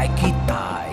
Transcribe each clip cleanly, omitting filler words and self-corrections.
Kai Kitai.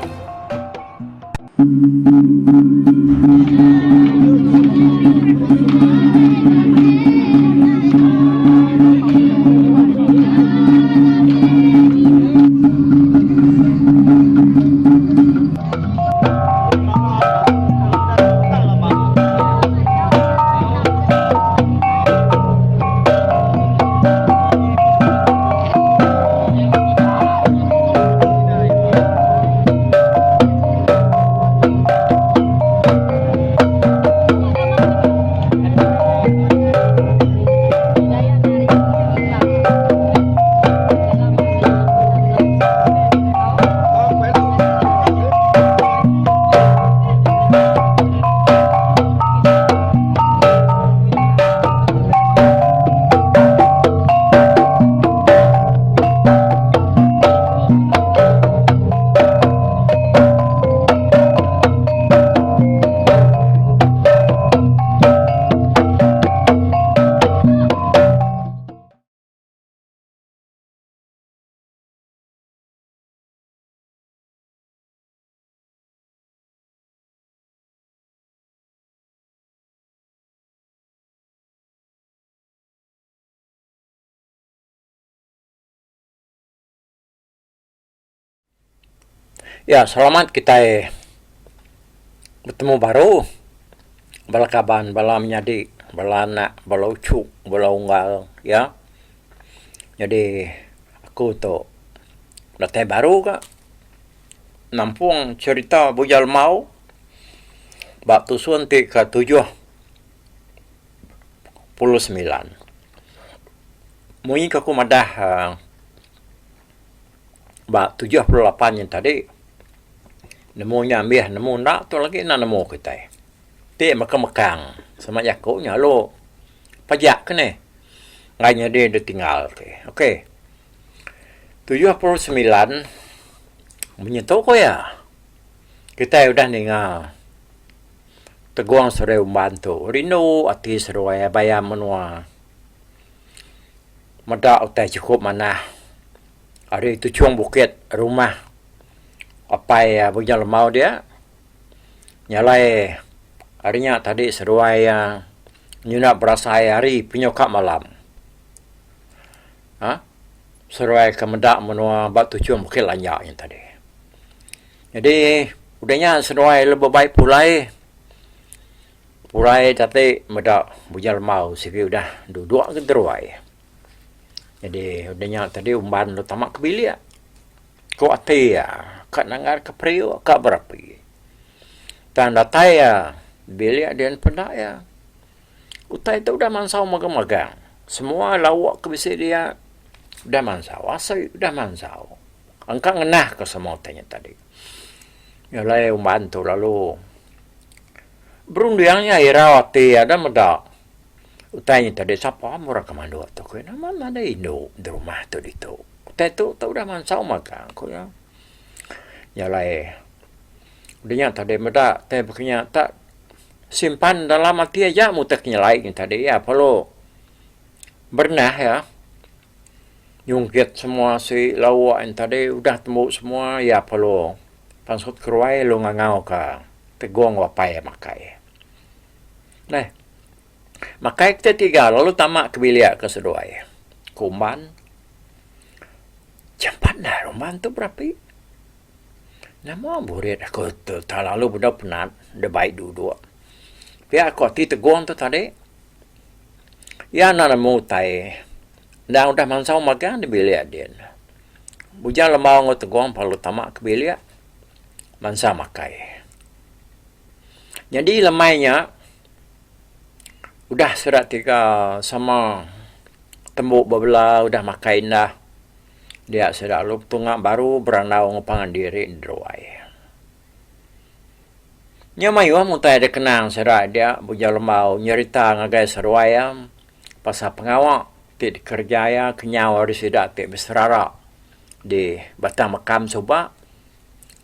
Ya, selamat kita bertemu baru. Bala kaban, bala menjadi, bala anak, bala ucuk, bala unggal, ya. Jadi, aku tu datang baru ke nampung cerita bujal mau. Bak tu suntik ke 79. Mui aku madah bak 78 yang tadi. Nemunya ambil, nemu nak tu lagi nak nemu kita. Ti makang-makang sama jago nya lo. Pajak ke ni. Nganya dia tinggal ke. Okey. 79 menyentuh ko ya. Kita udah ningal. Teguang sore umbantu. Rino ati seruai bayam menua. Mada utai cukup mana. Hari itu cuang bukit rumah. Apa ya bujal mau dia nyalai harinya tadi seruai nyuna berasa hari penyokap malam seruai kemedak menua batu cium bukit lanyak yang tadi. Jadi udahnya seruai lebih baik pulai tapi medak bujal mau segi udah duduk ke teruai. Jadi udahnya tadi umban lu tamak ke bilik ko ate ya kat nangar ke priu kat berapi tanda taya bilik dia pendak ya utai tu udah mansau magang-magang semua lawak ke bisi dia udah mansau asal udah mansau angka ngenah ke semua tanya tadi ya lai umban tu lalu berundiangnya irawati ada medak utainya tadi siapa murah kemandu tu ko nama ada Indo di rumah tu itu utai tu udah mansau magang ko ya ya lai udahnya tadi meda teh punya tak simpan dalam hati aja mutaknya lain tadi ya perlu bernah ya nyungkit semua si lawak yang tadi udah temu semua ya perlu pansut keruai lu ngangau ka teguang wapai makai nah makai kita tiga lalu tamak ke bilik ke seduai kumban cepat dah rumah tu berapa nama burit aku tu terlalu budak penat dia baik duduk pihak aku hati teguang tu tadi ya nak nemu tai dah udah mansau magang di bilik dia bujang lemau ngot teguang perlu tamak ke bilik mansa makai jadi lemainya udah serat tiga sama tembuk bebelah udah makai dah dia sudah lup tungak baru beranau ngepangan diri ndruai. Nya mayu mutai ada kenang serak dia bujal mau nyerita ngagai seruaya pasal pengawak ti kerjaya kenyawa di sidak ti beserara di batang makam soba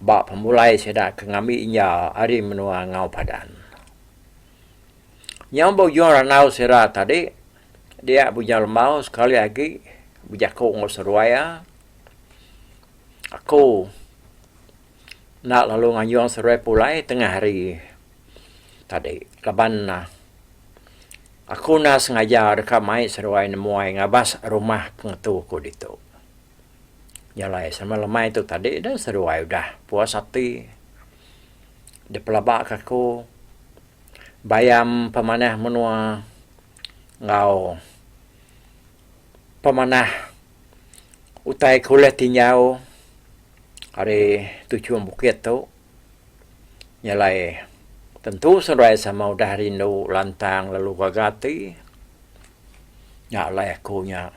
bak pemulai sidak kengambi inya hari menua ngau padan. Yang bujal ranau serak tadi dia bujal mau sekali lagi bujakku ngau seruaya aku nak lalu ngayong serai pulai tengah hari tadi laban aku na sengaja dekat mai serai nemuai ngabas rumah pengetu ko dito. Nyalai sama lemai itu tadi dah serai udah puas hati. Dia pelabak aku bayam pemanah menua ngau pemanah utai kulit tinyau hari tujuan bukit tu nyalai tentu serai sama udah rindu lantang lalu gagati nyalai aku nya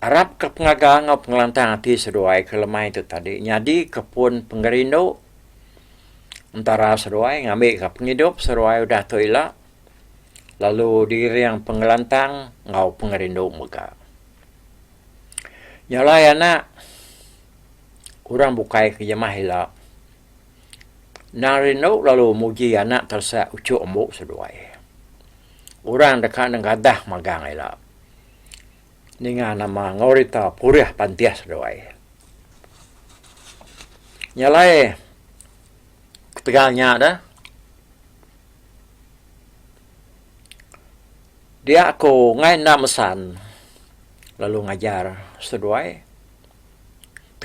Arab ke pengagang ngau pengelantang hati serai ke lemai itu tadi nyadi kepun pengerindu antara serai ngambil ke penghidup serai udah toilet lalu diri yang pengelantang ngau pengerindu muka nyalai anak orang bukai ke jemaah hilap. Narino lalu muji anak tersa ucuk embuk seduai. Orang dekat dengan gadah magang hilap. Dengan nama ngorita puriah pantias seduai. Nyalai ketegalnya dah. Dia aku ngai nak mesan lalu ngajar seduai.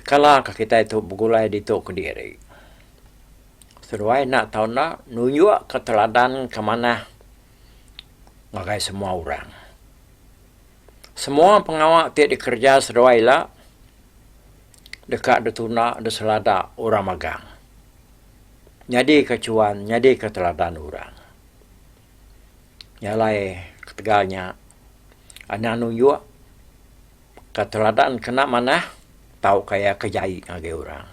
Kala kita itu bergulai di tok Kediri. Seruai nak tahu nak nunjuk keteladan ke mana ngagai semua orang. Semua pengawal tiap dikerja seruai lah dekat detuna de selada orang magang. Nyadi kecuan, nyadi keteladan orang. Nyalai ketegalnya anak nunjuk keteladan kena mana tahu kayak kejai ngage orang.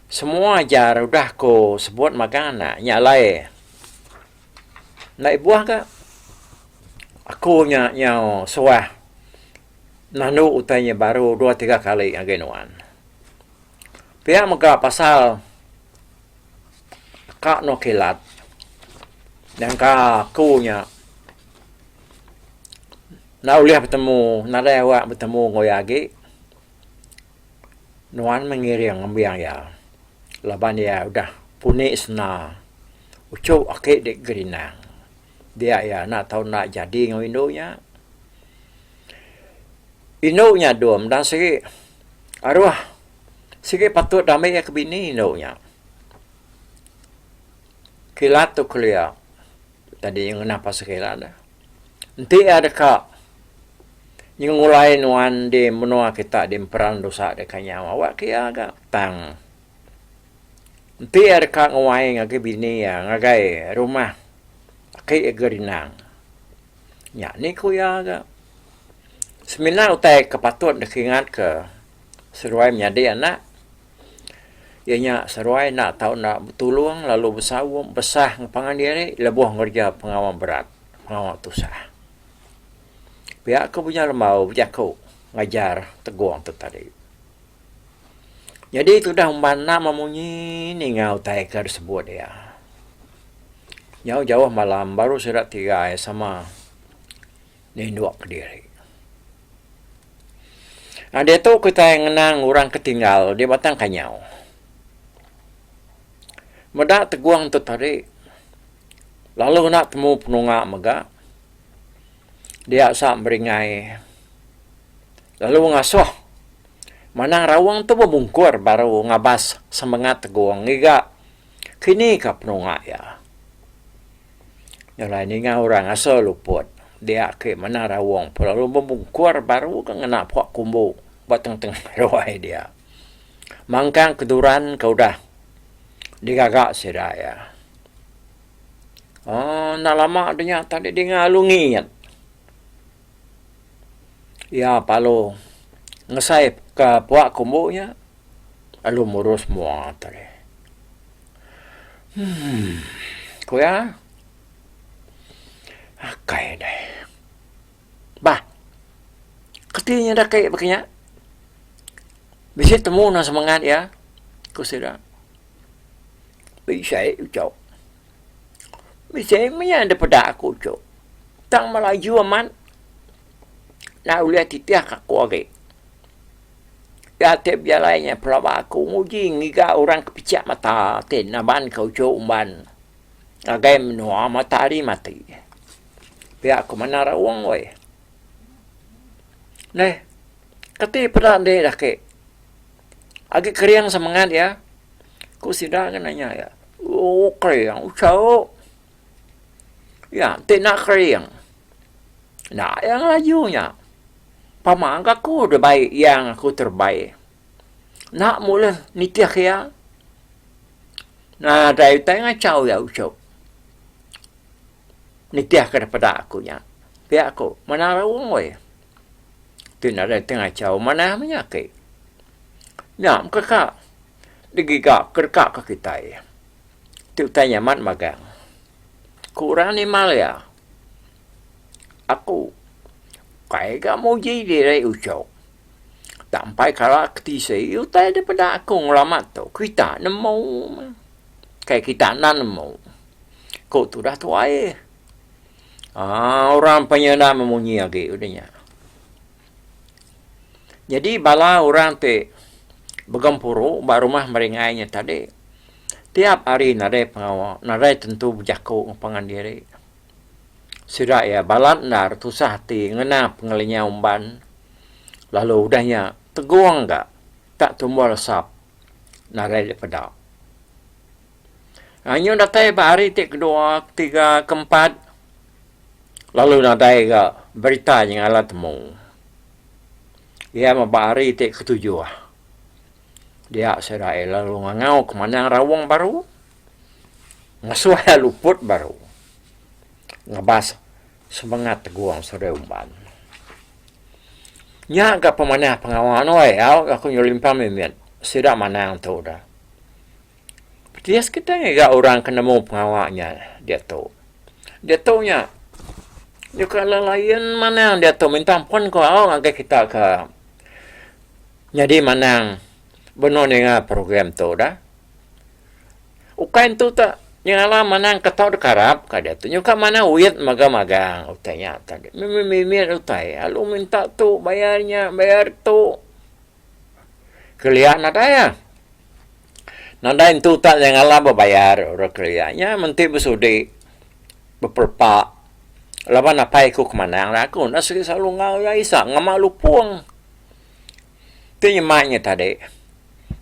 Semua ajar udah ko sebut makan nak nyalai. Naik buah ke? Aku nyau sewah. Nanu utainya baru 2-3 kali ngage nuan. Pihak maka pasal kak no kilat. Dan kak kunya nak uliah bertemu, nak awak bertemu ngoyagi. Nuan mengiring ambiang ya. Laban ya udah punik sena. Ucuk akik dek gerinang. Dia ya nak tahu nak jadi ngau indunya. Indunya dom dan segi arwah. Segi patut damai ya kebini indunya. Kilat tu kuliah. Tadi yang kenapa sekilat dah. Nanti ada kak. Yang mulai nuan di menua kita di peran dosa dekat nyawa. Awak kia agak tang. Nanti ada kak ngawai ngagai bini ya. Ngagai rumah. Akai gerinang. Ya ni ku ya agak. Seminal utai kepatut dekingat ke. Seruai menjadi anak. Ianya seruai nak tahu nak bertulung. Lalu bersawung. Besah ngepangan diri. Lebuh ngerja pengawal berat. Pengawal tusah. Pihak aku punya lemau, aku ngajar teguang tu tadi. Jadi itu dah mana memunyi ni ngau tiger sebut dia. Jauh-jauh malam baru surat 3 sama ni dua Kediri. Nah dia tu kita yang ngenang orang ketinggal di batang kanyau. Medak teguang tu tadi. Lalu nak temu penungak megak. Dia asal beringai. Lalu ngasuh. Manang rawang tu membungkur baru ngabas semangat teguang. Ngiga. Kini ka penungak ya. Yalah ni orang asal luput. Dia ke mana rawang. Lalu membungkur baru kan ngena puak kumbu. Batang tengah rawai dia. Mangkang keduran kau dah. Digagak sedaya. Oh, nak lama dia tadi dia ngalungi. Ya, palu ngesai ke puak kumbunya, lalu murus semua tadi. Kuya, akai deh. Bah, ketinya dah kayak begini. Bisa temu na semangat ya, kusira. Bisa ucap. Bisa mana daripada aku ucap. Tang melaju aman. Nak uliah titiah kaku lagi. ya tiap jalannya pelaba aku nguji ngiga orang kepicak mata ten naban kau umban agai menua matahari mati pihak aku mana rawang we neh kati pernah deh dah ke agak keriang semangat ya ku sidang kan nanya ya oh keriang usau ya nak keriang nah yang lajunya pamang aku udah baik yang aku terbaik. Nak mula nitiak ya. Nah, dari tengah caw ya ucap. Nitiak daripada aku nya. Pihak aku, mana rawang we. Tina dari tengah caw, mana menyakit. Ya, kakak. Digigak, kerkak ke kita ya. Tu tanya mat magang. Kurang ni mal ya. Aku kayak gak mau jadi dari ucap. Sampai kalau ketisi, utai daripada aku ngelamat tu. Kita nemu. Kayak kita nemu. Kau tu dah tua orang penyana memunyi lagi. Udahnya. Jadi bala orang te bergempuru, rumah meringainya tadi. Tiap hari nadai pengawal. Nadai tentu berjaku pengan diri. Sudah ya, balat nar tusah hati, ngena pengalinya umban. Lalu udahnya, teguang enggak? Tak tumbuh resap. Narai daripada. Hanya datai hari kedua, ketiga, keempat. Lalu nadai ke berita yang ala temu. Ia hari ketujuh. Dia serai lalu ngangau kemana rawang baru. Ngasuai luput baru. Ngebas semangat teguang sore umban. Nya agak pemanah pengawalan aku nyulimpah mimian. Sudah mana yang tahu dah. Dia kita agak orang kenemu pengawalnya dia tahu. Dia tahunya. Dia kalau lain mana yang dia tahu minta ampun kau agak kita ke. Jadi mana benar dengan program tu dah. Ukain tu tak yang ala mana yang ketahu dekarap kada tu. Nyuka mana uyat magang-magang utanya tadi. Mimir utai. Lalu minta tu bayarnya, bayar tu. Kelihatan ada ya. Nada itu tak yang ala berbayar orang kelihatannya menti bersudi berperpak. Laban apa ikut kemana yang aku nak selalu ngau ya isa ngamak lupung. Tu nyemaknya tadi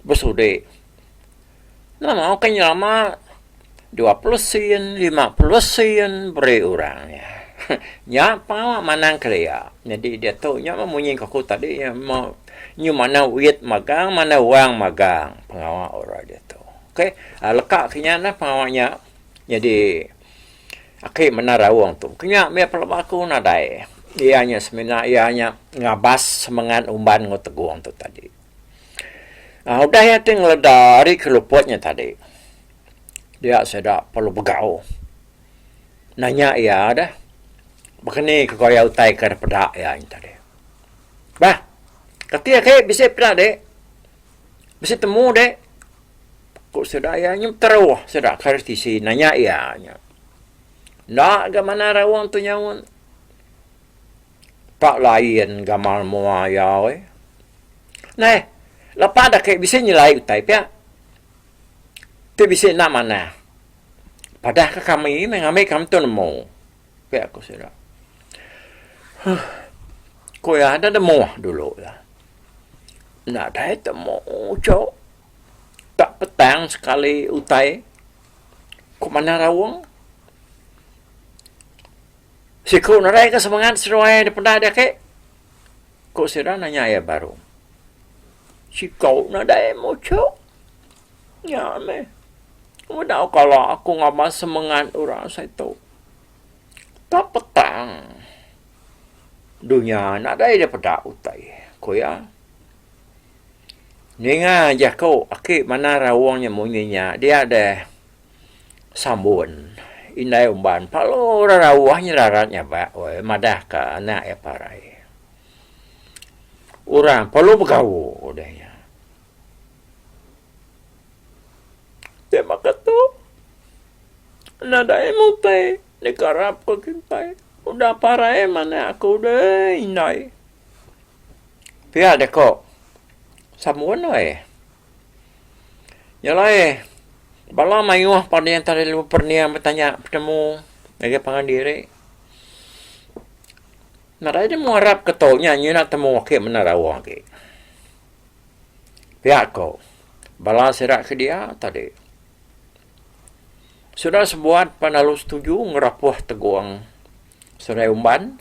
bersudi. Nama orang lama 20 sen, 50 sen beri orangnya. Nya apa mana kerja. Jadi dia tahu nya memunyi aku tadi yang mau nyu mana uit magang, mana uang magang. Pengawal orang dia tahu. Okey, lekak kenyana pengawalnya. Jadi akhir mana rawang tu. Kenya me pelbaku nadai. Ianya sebenarnya ianya ngabas semangat umban ngoteguang tu tadi. Udah ya tinggal dari keluputnya tadi. Dia sedap perlu bergaul. Nanya ya dah. Begini ke kaya utai ke daripada ya ini tadi. Bah, ketika ke bisa pernah dek. Bisa temu dek. Kok sudah ya nyum teruah sudah kartisi nanya ya nya. Nak ke mana rawang tu nyawan. Tak lain gamal mua ya we. Nah, lepas dah ke bisa nyilai utai pia. Tu bisa nak mana. Padahal kami mengambil kami tu nemu. Pia aku sudah. Kau ya ada nemu dulu ya. Nak dah temu cok. Tak petang sekali utai. Kau mana rawang? Si kau narai ke semangat seruai daripada ada ke? Kau sudah nanya ya baru. Si kau narai mau cok. Ya me. Udah kalau aku ngabas semangat orang saya tahu. Tak petang. Dunia narai daripada utai. Kau ya. Ninga aja kau, akik mana rawangnya munyinya, dia ada sambun. Indai umban, kalau rawahnya raratnya pak, madah ke anak ya parai. Orang perlu bergaul, udahnya. Dia makan tu, nada emutai, nekarap ke kintai. Udah parai mana aku udah indai. Pihak dek kau. Samuan Yalah bala mayuh pada yang tadi lu pernah bertanya bertemu lagi pangandiri. Narai dia muarap ketaunya nak temu wakil menarawang ke. Pihak kau bala serak ke dia tadi. Sudah sebuat panalu setuju ngerapuh teguang surai umban.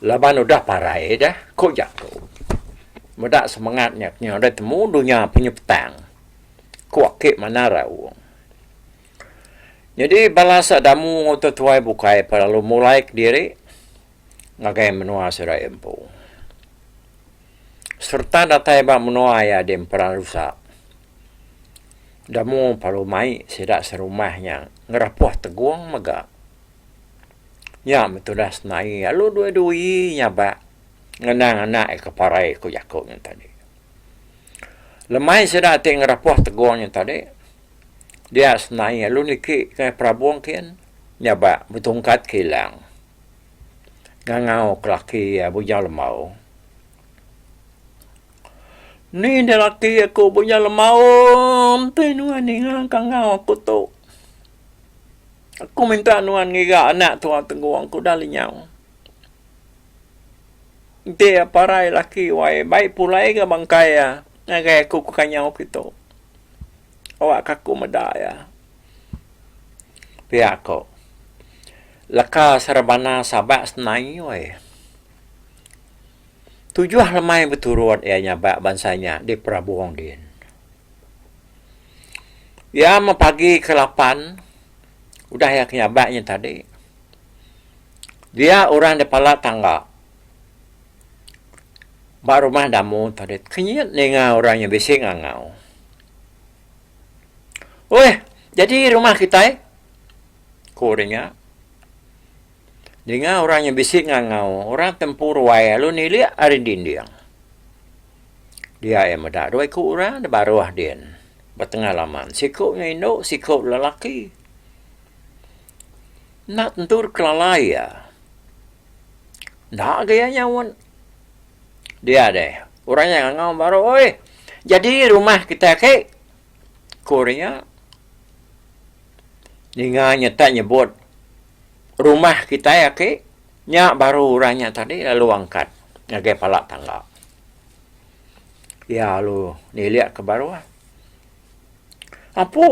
Laban udah parai dah kau jatuh. Medak semangatnya ada temu dunia punya petang. Kuakik mana rawang. Jadi balasa damu ngotot tuai bukai lalu mulai ke diri ngagai menua serai empu. Serta datai ba menua ya dem perarusak. Damu palu mai sedak serumahnya ngerapuh teguang maga. Ya metudas nai lalu dua-dui nyaba ngenang anak ke parai ku yakuknya tadi. Lemai sedak te ngerapuh teguangnya tadi. Dia senai lalu niki ke prabuang kian nyaba betungkat kilang. Ngangau kelaki bujang lemau. Ni dia laki aku bujang lemau. Nuan ni ngangau aku tu. Aku minta nuan ngiga anak tuan teguang ku dalinyau. Dia parai laki wai baik pulai ke bangkai ya. Ngagai aku kanyau gitu. Awak kaku medaya. Pihak kau. Laka sarabana sabak senai wai. Tujuh lemai berturut ianya bak bansanya di Prabuang din. Ya mapagi ke 8. Udah ya kenyabaknya tadi. Dia orang di pala tangga. Bak rumah damu tadi. Kenyit nenga orang yang bising ngangau. Weh, jadi rumah kita kurangnya. Dengar orang yang bisik ngangau, orang tempur wai lu nilia ari dindiang. Dia yang medak dua ikut orang de baru din. Bertengah laman, sikupnya induk, sikup lelaki. Nak tentur kelalai ya. Nak gayanya wan. Dia deh, orang yang ngangau baru, oi, jadi rumah kita ke kurangnya. Dengar tak nyebut rumah kita ya ke nya baru orangnya tadi lalu angkat ngagai palak tangga. Ya lu ni lihat ke baru. Apa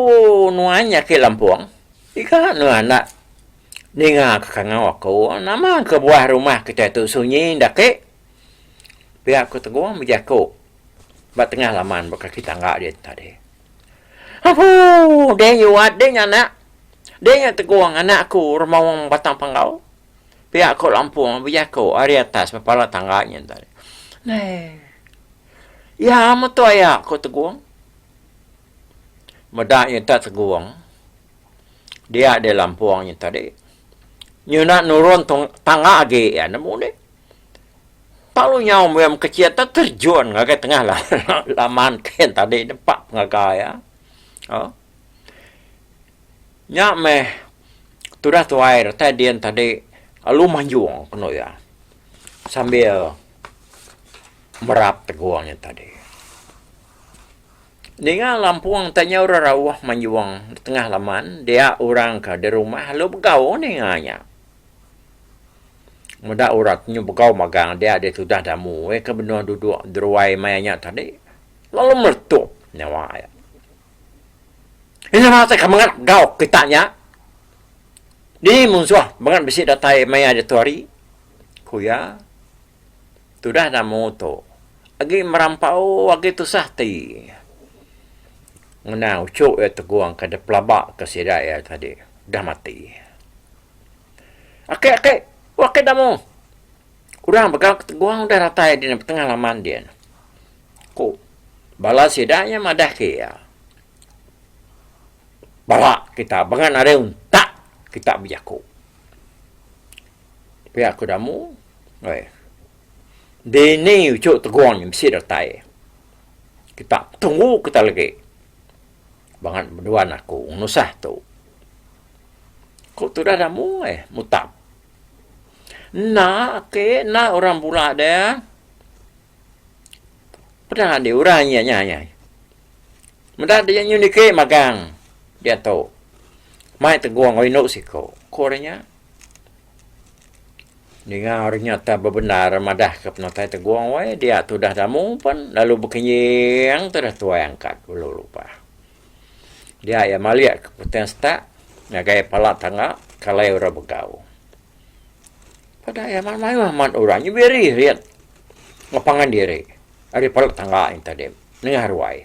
nuanya ke Lampung? Ika nu anak ninga ke kangau aku nama ke buah rumah kita tu sunyi dak ke. Pihak aku teguh menjaku. Bat tengah laman bakal kita enggak dia tadi. Apa dia yuat dia anak. Dia yang teguang anakku remawang batang panggau. Pihak kau Lampung berjaku hari atas kepala tangganya tadi. Nih. Ya metu ayak kau teguang. Medaknya tak teguang. Dia ada Lampungnya tadi. Nyuna nurun tangga agi ya nemu ni. Kalau nyau yang kecil tak terjun ngagai tengah laman ken tadi nampak ngagai ya. Oh. Nyak meh tudah tuai tadi tadi alu manjuang kena ya sambil merap teguangnya tadi. Dengan Lampung tanya orang rawah manjuang di tengah laman dia orang ke di rumah lu begau ninganya. Muda uratnya begau magang dia sudah damu ke benua duduk deruai mayanya tadi lalu mertup nyawa ya. Ini masa kamu gau kitanya. Di musuh bangan besi datai maya de tuari. Kuya. Sudah ada moto. Agi merampau agi tu sahti. Ngena ucuk ya teguang kada pelabak ke sidaya tadi. Dah mati. Ake. Wake damu. Urang bekal teguang udah ratai di tengah laman dia. Ko. Bala sidanya madah ke ya. Bawa kita bangan ada untak kita berjaku. Pihak aku damu, dini ucuk teguang yang mesti datai. Kita tunggu kita lagi. Bangan berdua aku nusah tu. Kau tu dah damu mutab. Na orang pula dia. Pernah di uranya nya. Mendat dia nyunike magang. Dia tahu. Mai teguang oi no siko. Korenya. Dengarnya tak benar madah ke penatai teguang wai dia tu dah damu pun lalu berkenyang tu dah tua angkat belum lupa. Dia ya maliak ke puten sta ngagai pala tangga kalai ora begau. Pada ya mai man orangnya beri riat. Ngapangan diri. Ari pala tangga yang tadi nengar wai.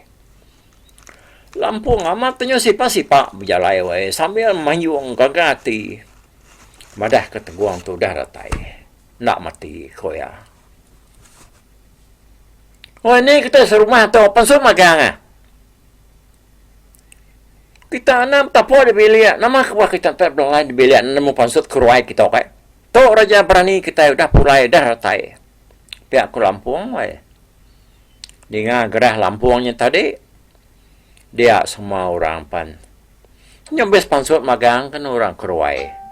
Lampung amat tunyo sipa-sipa berjalai wai sambil mayung gagati. Madah ke teguang tu dah ratai. Nak mati koya. Oh ini kita serumah tu pansur magang ah. Kita enam tapo di bilik. Nama kebah kita terbelai di bilik. Nemu pansut keruai kita kai. Tu raja berani kita udah pulai dah ratai. Pihak ke Lampung wai. Dengar gerah Lampungnya tadi. Dia semua orang pan. Nyambes pansut magang kan orang keruai.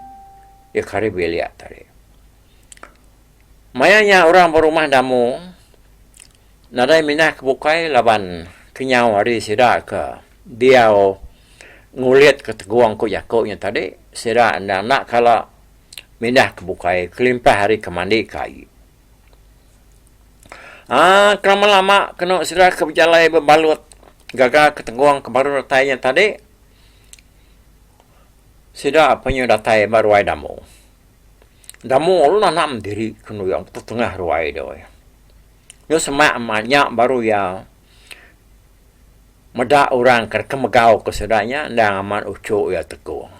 Ya kari bilik tadi. Mayanya orang berumah damu. Nadai minah kebukai laban kenyau hari sida ke. Dia ngulit ke teguang ku yakoknya tadi. Sida nak kala minah kebukai kelimpah hari kemandi kai. Kerama lama kena sida ke berjalai berbalut. Gagal ke teguang ke baru datainya tadi. Sida apanya datai baruai damu. Damu lu nanam diri kenu yang tengah ruai doy. Yo semak amannya baru ya meda orang ke kemegau ke sedanya dan aman ucu ya teguang.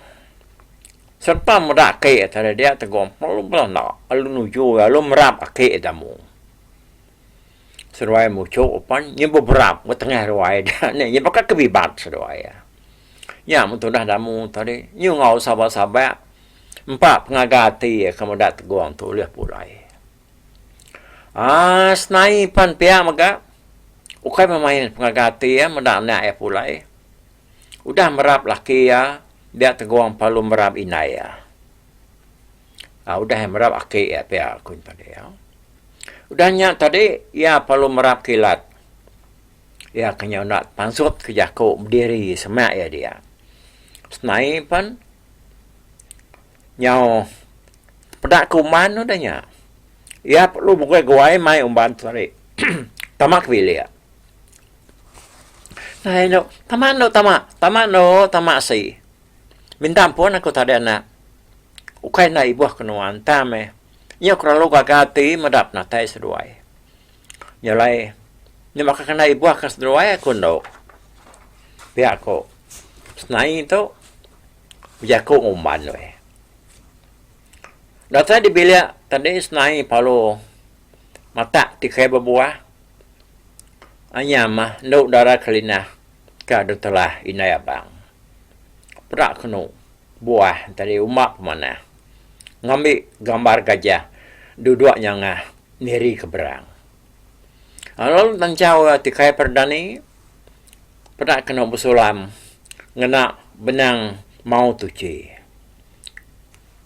Serta meda ke tadi dia teguang lu belanda lu nuju ya lu merap ke damu. Seruai mucu opan nya beberap ke tengah ruai dia ne nya bakal kebibat seruai ya. Ya, mutu dah damu tadi. Nyu ngau sabar-sabar. Empat pengagati kamu dak teguang tu lihat pulai. Senai pan pia maga. Ukai memain pengagati ya mendak nak ya pulai. Udah merap laki ya. Dia teguang palu merap inai ya. Udah merap aki ya pia kun tadi ya. Udahnya tadi ya palu merap kilat. Ya kenyau nak pansut kejaku berdiri semak ya dia. Senai pan nyau pedak kuman udahnya. Ya perlu bukai guai mai umban tadi. Tamak bilia. Nah no, tamak si. Minta ampun aku tadi anak. Ukai na ibuah kenuan tame. Nya kalau gagati medap na tai seduai. Nyalai. Nya maka kena ibuah ke seduai aku no. Pihak ko. Senai itu jago umban we. Data di bilik tadi senai palu mata tikai berbuah. Anyama no darah kelina ka telah inai abang. Perak kenu buah tadi umak mana. Ngambil gambar gajah duduk nyangah niri ke berang. Lalu tancau tikai perdani perak kenu bersulam ngena benang mau tuci.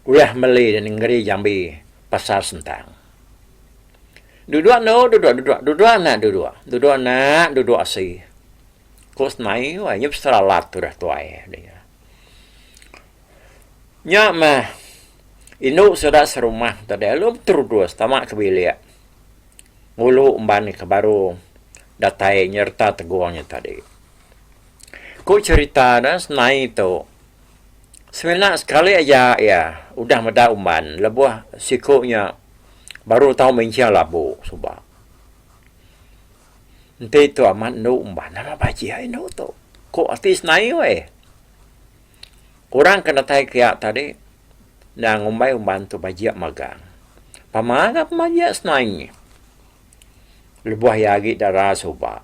Ulah meli dan ngeri Jambi pasar sentang. Duduk asi. Kos nai wah nyep seralat tu dah tuai dia. Nya mah inu sudah serumah tadi lu terus tamak ke bilik. Ngulu umban ke baru datai nyerta teguangnya tadi. Ku cerita dah senai tu. Sebenarnya sekali aja ya, udah meda umban, lebuh sikunya baru tahu menciang labu subah. Nanti tu amat nu umban, nama baji hai nu tu. Ko artis nai we. Orang kena tai kiak tadi, dan ngumbai umban tu baji magang. Pamaga pemaji senai. Lebuh yagi darah subah.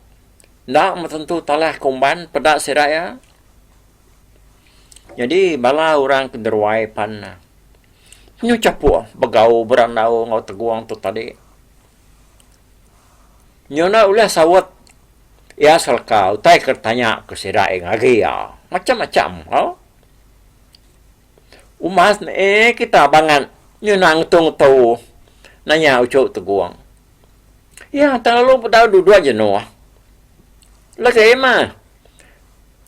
Nak tentu talah kumban pedak seraya. Jadi bala orang kenderwai pan. Nyu capu begau berandau ngau teguang tu tadi. Nyona ulah sawat ya asal kau tai kertanya ke serai ngagi ya. Macam-macam ha. Umas kita bangan nyu nang tung tu nanya ucuk teguang. Ya, terlalu tahu dua jenuh. Lagi mah.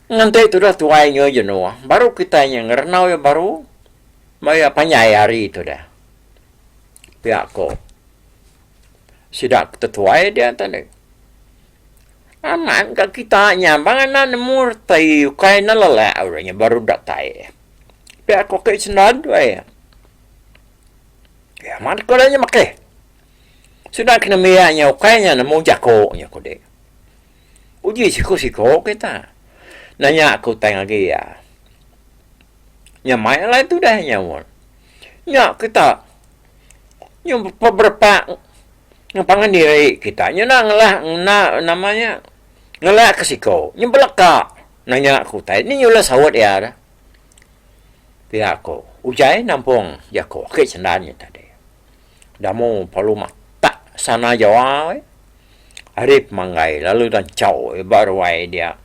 Ngantai itu dah tuainya jenuh. Baru kita yang ngerenau ya baru. Maya panyayari itu dah. Pihak ko. Sidak tetuai dia tadi. Aman ka kita nya banganan murtai kay nalala orangnya baru datai. Pihak ko kay senad ya. Ya man ko nya make. Sudah kena mianya kaynya na mo jako nya ko de. Uji siko kita. Nanya aku tanya lagi ya. Nya mai lah itu dah nya mon. Nya kita nya beberapa ngapangan diri kita nya namanya ngelak ke siko, nyembelaka. Nanya aku tadi, ini nyula sawat ya dah. Pihak ko, ujai nampung jako, ke sendannya tadi. Damu perlu tak sana Jawa, Arif manggai, lalu dan caw, baru dia.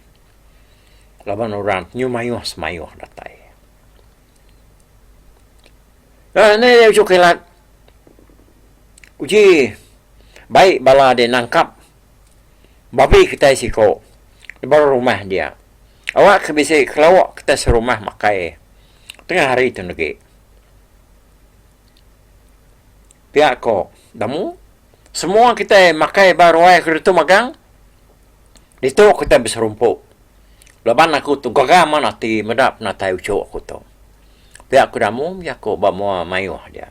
Laban orang nyumayuh semayuh datai. Ini dia cukilat. Uji, baik bala dia nangkap. Babi kita siko di baru rumah dia. Awak bisa kelawak kita serumah makai. Tengah hari itu lagi. Pihak ko, damu semua kita makai baru ay kereta magang. Dito kita bisa rumpuk. Laban aku tu gagama nanti medap na tayo uco aku tu. Pihak ko damu ya ko ba mo mayuh dia.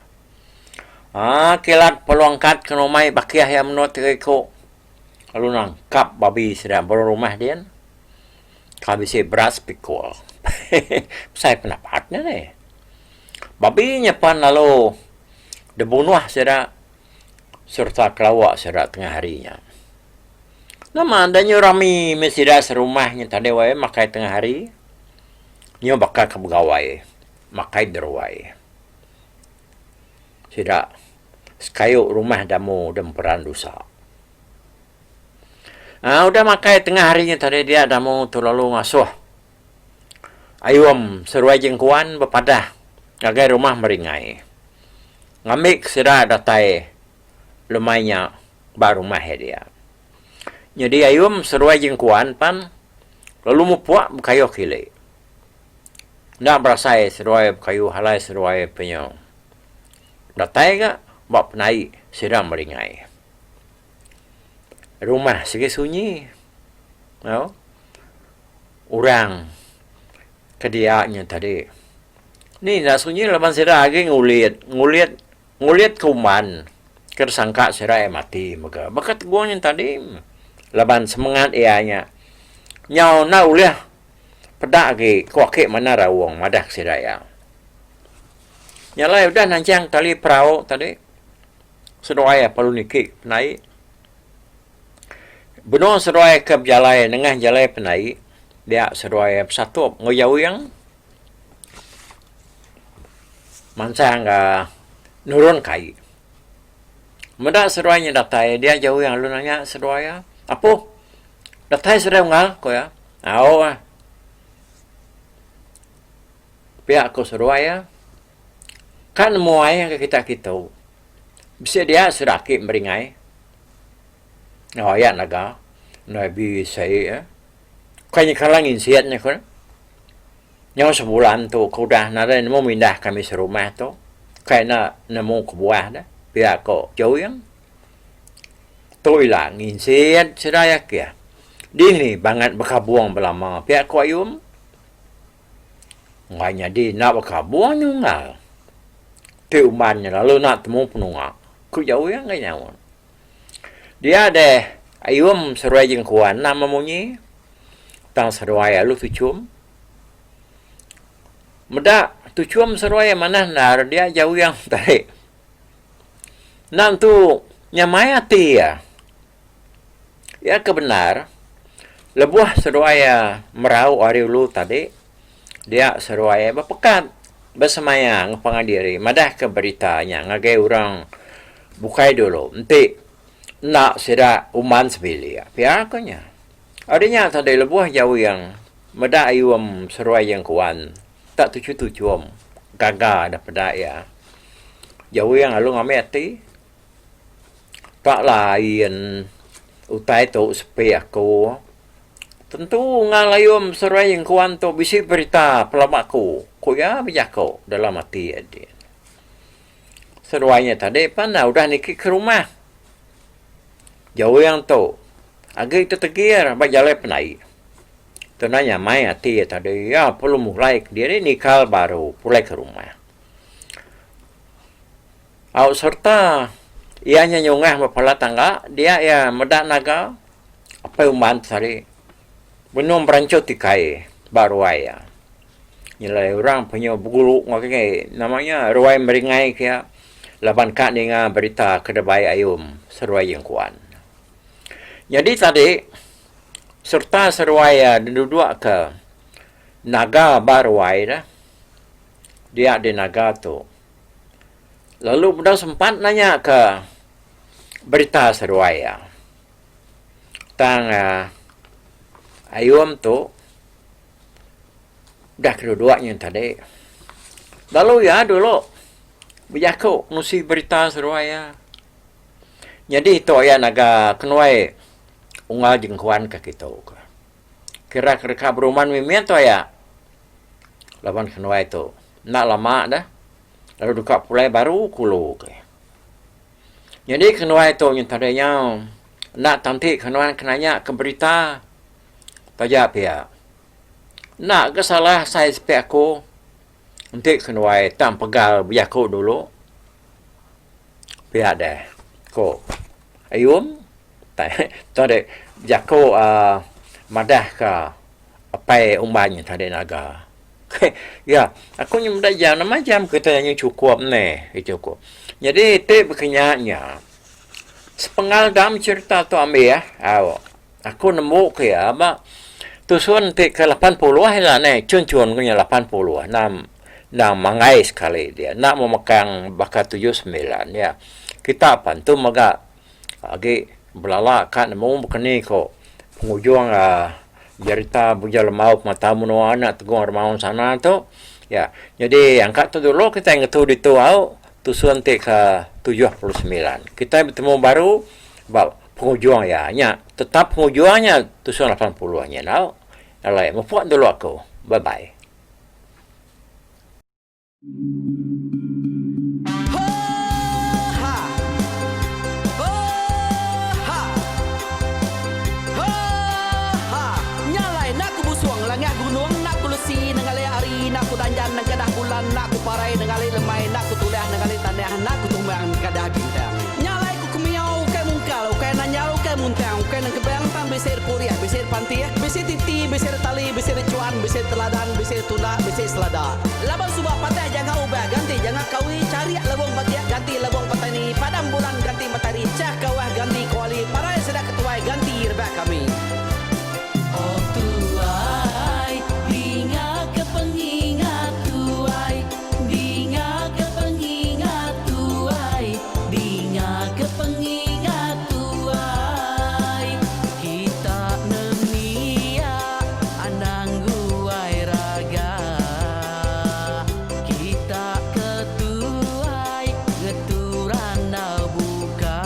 Kilat peluangkat kena mai bakiah yang menurut ko. Lalu nangkap babi sedang baru rumah dia. Habis beras pikul. Saya pendapatnya nih. Babi nyepan lalu dibunuh sedang serta kelawak sedang tengah harinya. Nama adanya rami mesida serumahnya tadi wae makai tengah hari. Nyo bakal ke pegawai. Makai derwai. Sedang sekayuk rumah damu dan peran dosa. Udah makai tengah harinya tadi dia ada mau tu lalu ngasuh. Ayam seruai jengkuan berpadah. Agai rumah meringai. Ngamik sudah datai lumainya baru rumah dia. Jadi ayam seruai jengkuan pan lalu mupuak berkayu kile. Ndak berasai seruai berkayu halai seruai penyong. Datai gak bak penai sedang meringai. Rumah segi sunyi. No? Orang kediaknya tadi. Ni nak sunyi laban sira lagi nguliat kuman. Kersangka sira mati maka. Bakat guanya tadi laban semangat ianya. Nyau na uliah pedak lagi kuake mana rawong madak sira ya. Nyalai udah nancang tali perahu tadi. Sedoaya perlu nikik naik. Benar seruai ke jalai dengan jalai penai dia seruai satu ngoyau yang mansang nurun kai. Mudah seruainya datai dia jauh yang lu nanya seruai apa? Datai seruai ngal ko ya. Pihak ko seruai kan muai yang kita bisa dia serakit meringai. Ya naga nabi saya kayaknya kalangin siatnya kan nyawa sebulan tu kuda nada nemu mindah kami serumah tu kayaknya nemu ke buah dah pihak ko jauh yang tôi là nghìn siat sedaya kia di ni banget bekabuang belama pihak ko ayum nganya di nak bekabuang nyungal tiumannya lalu nak temu penunga ku jauh yang kayaknya dia ada ayum seruai jengkuan nama munyi tang seruai alu tucum meda tucum seruai mana nar dia jauh yang tarik nam tu nyamai hati ya kebenar lebuah seruai merau ari ulu tadi dia seruai berpekat bersemayang pengadiri madah ke beritanya ngagai orang bukai dulu nanti nak sira uman sebelia piakanya adanya tadi lebuah jauh yang meda ayum seruai yang kuan tak tujuh gaga ada pada ya jauh yang alu ngameti tak lain utai tu sepi aku. Tentu ngalayum serai yang kuan tu bisi berita pelamaku. Ko ya bijako dalam hati dia. Seruainya tadi pana udah niki ke rumah. Jauh yang tu. Agak itu tegir bajalai penai. Tenanya mai hati tadi ya perlu mulai dia ni nikah baru pulai ke rumah. Au serta ianya nyongah mapala tangga dia ya medak naga apa umban sari. Benum berancot tikai baru aya. Nilai orang punya guru ngakai namanya ruai meringai kia laban kak dengar berita kedebai ayum seruai yang kuan. Jadi tadi serta seruai dua ke naga baruai dah. Dia di naga tu. Lalu budak sempat nanya ke berita seruai tang ayum tu dah kedua-duanya tadi. Lalu ya dulu bijako nusi berita seruai Jadi itu ya naga kenuai ungal jengkuan ke kita. Kira-kira beruman mimian tu ya. Lawan kenuai tu. Nak lama dah. Lalu duka pulai baru kulu. Jadi kenuai tu yang tadinya nak tanti kenuai kenanya ke berita. Tajak pihak. Nak ke salah saya sepik aku. Nanti kenuai tam pegal bijako dulu. Pihak dah. Ko ayum tadi jako madah ke apa umbannya tadi naga. Ya, aku yang belajar macam kita yang cukup cukup. Jadi itu berkenyanya sepengal dalam cerita tu ambil ya. Aku nemu ke apa tusun ke 80 lah cun-cun punya 80 nam mangai sekali dia. Nak memegang bakat 79 ya. Kita pantu maga agi belala kan mau bekeni ko pengujung cerita bujal mau matamu no anak tegung mau sana tu ya. Jadi angkat tu dulu kita ingat tu itu tusuan ke 79. Kita bertemu baru pengujung ya nya tetap pengujungnya tusuan 80-nya now. Alai membuat dulu aku. Bye bye. Naku danjan nang kadah bulan, naku parai nengali lemai, naku tulah nengali tanah, naku tumbang kadah bintang. Nyalai ku kumiau kai mungkal, kai nanyau kai muntang, kai nang kebang tam besir kuliah, besir panti, besir titi, besir tali, besir cuan, besir teladan, besir tula, besir selada. Laban subah patah jangan ubah ganti, jangan kawi cari lebong patiak ganti lebong patani, padam bulan ganti matahari, cah kawah ganti kuali, parai sedak ketuai ganti rebah kami. Oh tuai, ingat kepengingat tuai, ingat kepengingat tuai, ingat kepengingat tuai. Kita nemia anang guai raga, kita ketuai ngeturan na buka.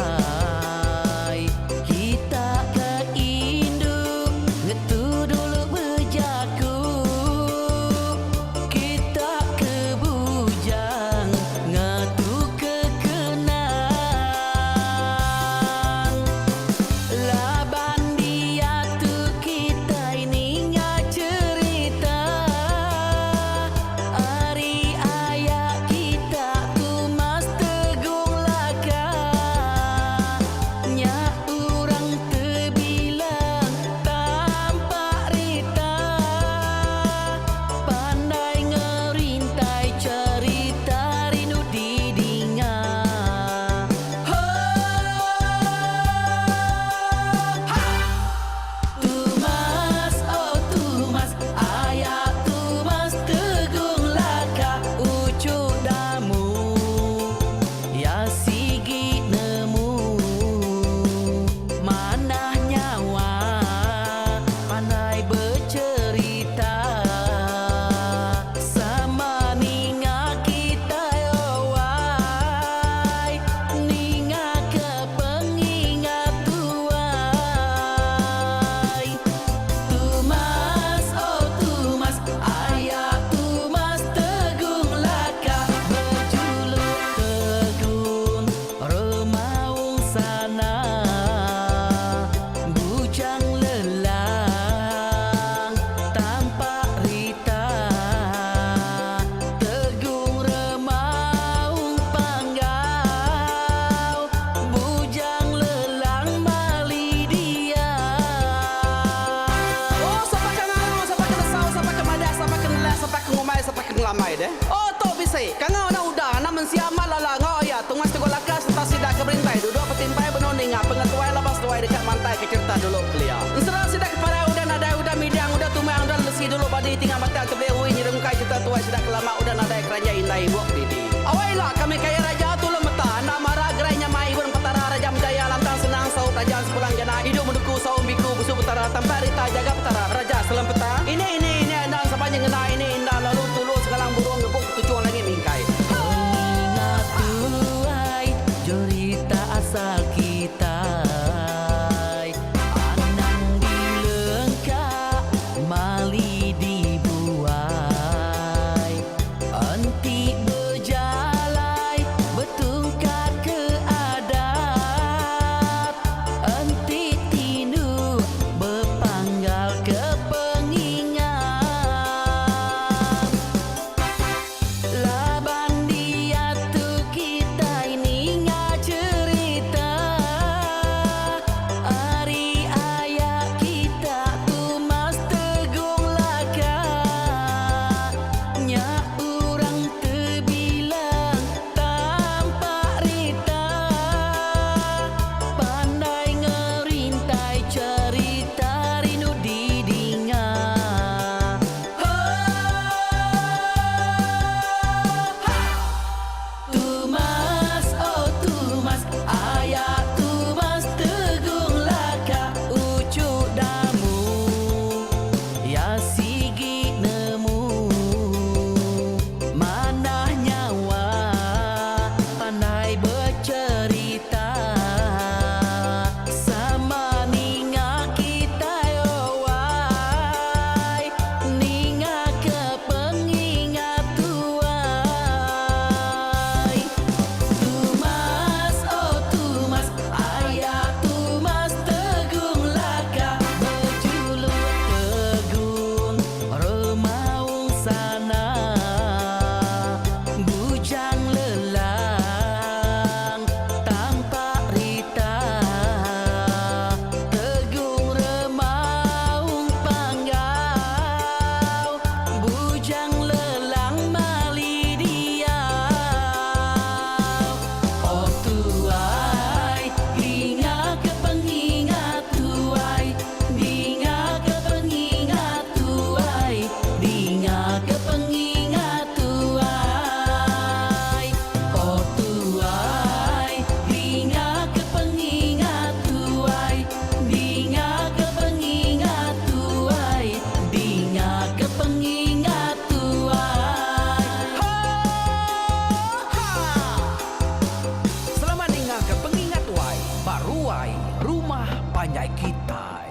ke cerita dulu belia. Serang sidak para udah nada udah midang udah tumang udah lesi dulu badi tinggal mata kebewi nyirung kai cerita tua sidak lama udah nada kerajaan indai buak didi. Awailah kami kaya raja tulen mata nama ragrainya mai burung petara raja mendaya lantang senang sau kerajaan sepulang jana hidup menduku sau biku busu petara tanpa rita jaga petara raja selam peta. Ini andang sepanjang ngena ini indah lalu tulu sekarang burung ngebuk tujuan lagi mingkai. Ingat tuai cerita asal kita Anang di lengkap mali dibuai Anti berjalai bertungkat ke adat Anti tinu berpanggal ke pengingat Laban dia tu kita ini ngah cerita Ari ayah kita tu mas tegung laka Nyak urang terbilang tampak rita Pandai ngerintai cerita rindu didingat Tumas, oh Tumas, ayah Tumas tegung laka ucuk damu Ya sigi nemu manah nyawa pandai bercerita sama ninga kita yowai ninga ke pengingat tuai Tumas, oh Tumas, ayah Tumas tegung laka berjuluk tegung remaung sana bujang lelang tampak rita tegung remaung panggau bujang lelang mali dia Oh tuai, dinga ke pengingat tuai Dinga ke pengingat tuai Dinga ke pengingat tuai Oh tuai, dinga ke pengingat tuai Dinga ke pengingat tuai Dinga ke pengingat tuai Selamat ingat ke pengingat wai baruai rumah panjai kita.